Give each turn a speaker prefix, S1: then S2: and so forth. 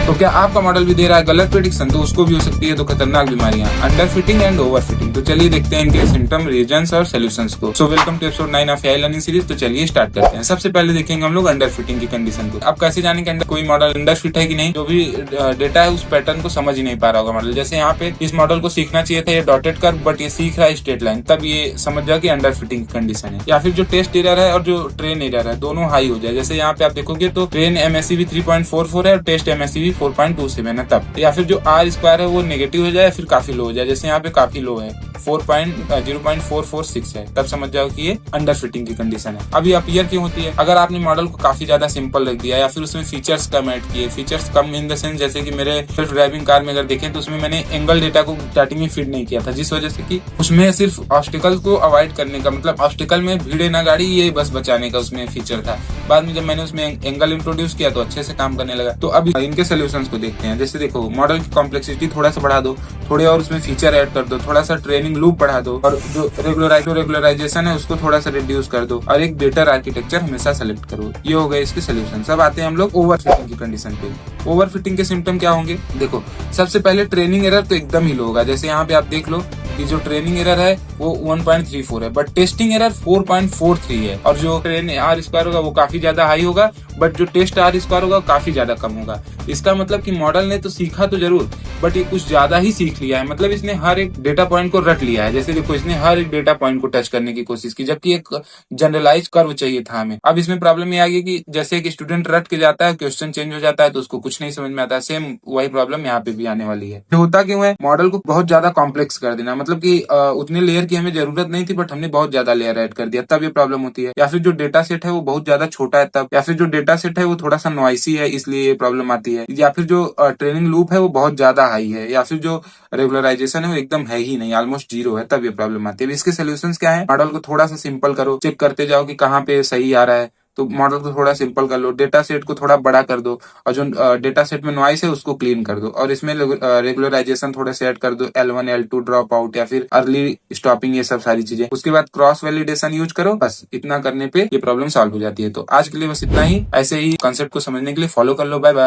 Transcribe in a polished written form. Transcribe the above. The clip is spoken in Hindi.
S1: तो क्या आपका मॉडल भी दे रहा है गलत प्रेडिक्शन, तो उसको भी हो सकती है तो खतरनाक बीमारियां, under fitting and over fitting. तो चलिए देखते हैं इनके सिम्टम, रीजंस और सोल्यूशंस को। So welcome to episode 9 of AI learning series. तो चलिए स्टार्ट करते हैं। सबसे पहले देखेंगे हम लोग अंडर फिटिंग की कंडीशन को। अब कैसे जाने के कोई मॉडल अंडर फिट है कि नहीं, जो भी डेटा है उस पैटर्न को समझ ही नहीं पा रहा होगा मॉडल। जैसे यहाँ पे इस मॉडल को सीखना चाहिए था ये डॉटेड कर्व, बट ये सीख रहा है स्ट्रेट लाइन, तब ये समझ जाए कि अंडर फिटिंग की कंडीशन है। या फिर जो टेस्ट एरर है और जो ट्रेन एरर है दोनों हाई हो जाए। जैसे यहाँ पे आप देखोगे तो ट्रेन एमएससीबी 3.44 है और टेस्ट एमएससीबी 4.27 है तब। या फिर जो आर स्क्वायर है वो नेगेटिव हो जाए फिर काफी लो हो जाए। जैसे यहाँ पे काफी लो है 0.446 है, तब समझ जाओ कि ये अंडर फिटिंग की कंडीशन है। अब ये अपीयर क्यों होती है? अगर आपने मॉडल को काफी ज्यादा सिंपल रख दिया या फिर उसमें फीचर्स कम ऐड किए, features come in the sense जैसे कि मेरे सेल्फ ड्राइविंग कार में अगर देखें तो उसमें मैंने एंगल डेटा को स्टार्टिंग में फीड नहीं किया था, जिस वजह से कि उसमें सिर्फ ऑब्स्टिकल को अवॉइड करने का, मतलब ऑब्स्टिकल में भीड़े ना गाड़ी ये बस बचाने का उसमें फीचर था। बाद में जब मैंने उसमें एंगल इंट्रोड्यूस किया तो अच्छे से काम करने लगा। तो अब इनके सोल्यूशंस को देखते हैं। जैसे देखो, मॉडल की कॉम्प्लेक्सिटी थोड़ा सा बढ़ा दो, थोड़े और उसमें फीचर ऐड कर दो, थोड़ा सा ट्रेनिंग लूप बढ़ा दो, और जो रेगुलराइजेशन है उसको थोड़ा सा रिड्यूस कर दो, और एक बेटर आर्किटेक्चर हमेशा सेलेक्ट करो। ये हो गए इसके सोल्यूशन। अब आते हैं हम लोग ओवर फिटिंग की कंडीशन पे। ओवर फिटिंग के सिम्टम क्या होंगे? देखो, सबसे पहले ट्रेनिंग एरर तो एकदम ही लो होगा। जैसे यहाँ पे आप देख लो कि जो ट्रेनिंग एरर है वो 1.34 है, बट टेस्टिंग एरर 4.43 है। और जो ट्रेन आर स्क्वायर होगा वो काफी ज्यादा हाई होगा, बट जो टेस्ट आर स्क्वायर होगा काफी ज्यादा कम होगा। इसका मतलब कि मॉडल ने तो सीखा तो जरूर, बट ये कुछ ज्यादा ही सीख लिया है। मतलब इसने हर एक डेटा पॉइंट को रट लिया है। जैसे देखो, इसने हर एक डेटा पॉइंट को टच करने की कोशिश की, जबकि एक जनरलाइज कर्व चाहिए था हमें। अब इसमें प्रॉब्लम ये आ गई कि जैसे एक स्टूडेंट रट के जाता है, क्वेश्चन चेंज हो जाता है तो उसको कुछ नहीं समझ में आता है। सेम वही प्रॉब्लम यहाँ पे भी आने वाली है। होता क्यों है? मॉडल को बहुत ज्यादा कॉम्प्लेक्स कर देना, मतलब कि उतने लेयर की हमें जरूरत नहीं थी, बट हमने बहुत ज्यादा लेयर ऐड कर दिया, तब ये प्रॉब्लम होती है। या फिर जो डेटा सेट है वो बहुत ज्यादा छोटा है तब, या फिर जो डेटा सेट है वो थोड़ा सा नॉइसी है इसलिए ये प्रॉब्लम आती है, या फिर जो ट्रेनिंग लूप है वो बहुत ज्यादा हाई है, या फिर जो रेगुलराइजेशन है वो एकदम है ही नहीं, ऑलमोस्ट जीरो है, तब ये प्रॉब्लम आती है। इसके सोल्यूशंस क्या है? मॉडल को थोड़ा सा सिंपल करो, चेक करते जाओ कि कहाँ पे सही आ रहा है। तो मॉडल को थोड़ा सिंपल कर लो, डेटा सेट को थोड़ा बड़ा कर दो, और जो डेटा सेट में नॉइस है उसको क्लीन कर दो, और इसमें रेगुलराइजेशन थोड़ा सेट कर दो, L1 L2 ड्रॉप आउट या फिर अर्ली स्टॉपिंग, ये सब सारी चीजें। उसके बाद क्रॉस वैलिडेशन यूज करो। बस इतना करने पे ये प्रॉब्लम सॉल्व हो जाती है। तो आज के लिए बस इतना ही। ऐसे ही कॉन्सेप्ट को समझने के लिए फॉलो कर लो। Bye bye.